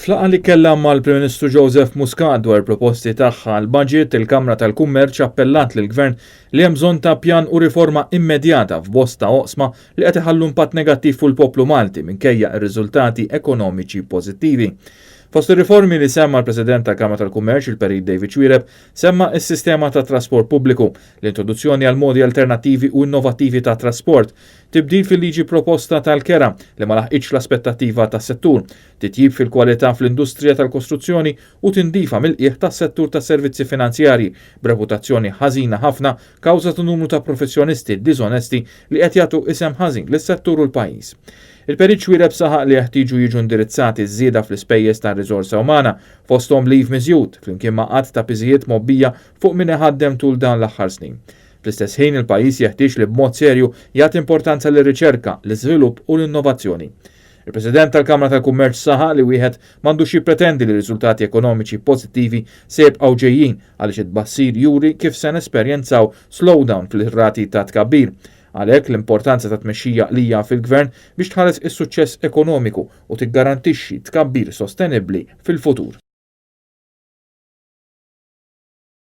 Flaqa li kellha mal-Prim Ministru Joseph Muscat dwar proposti tagħha l-budget, il-Kamra tal-Kummerċ appellat lill-Gvern li hemm bżonn ta' pjan u riforma immedjata f'bosta oqsma li qed iħallu impatt negattiv fuq il-poplu Malti minkejja r-riżultati ekonomiċi pożittivi. Fost ir-riformi li semma l-President tal-Kamra tal-Kummerċ il-Perit David Chwiereb semma s-sistema ta' trasport pubbliku, l-introduzzjoni għal modi alternattivi u innovattivi ta' trasport, tibdil fil-liġi proposta tal-kera li ma laħqitx l-aspettattiva tas-settur, titjib fil-kwalità fl-industrija tal-kostruzzjoni u tindifa mill-qiegħ tas-settur tas-servizzi finanzjarji b'reputazzjoni ħażina ħafna kawża numru ta' professjonisti diżonesti li qed jagħtu isem ħażin lis-settur u l-pajjiż. Il-Perit Chwiereb saħaq li jeħtieġu jiġu indirizzati żieda fl-ispejjeż ta' riżorsa umana fosthom leave miżjud flimkien ma' qatt ta' piżijiet mobbija fuq min iħaddem tul dan l-aħħar snin. Fl-istess ħin il-pajjiż jeħtieġ li b'mod serju jagħti importanza lir-riċerka, l-iżvilupp u l-innovazzjoni. Il-President tal-Kamra tal-Kummerċ saħaq li wieħed m'għandux jippretendi li riżultati ekonomiċi pożittivi se jibqgħu ġejjin għaliex it-tbassir juri kif se nesperjenzaw slowdown fil-rati ta' tkabbir. Għalhekk l-importanza ta' tmexxija lija fil-Gvern biex tħares is-suċċess ekonomiku u tiggarantixxi tkabbir sostenibbli fil-futur.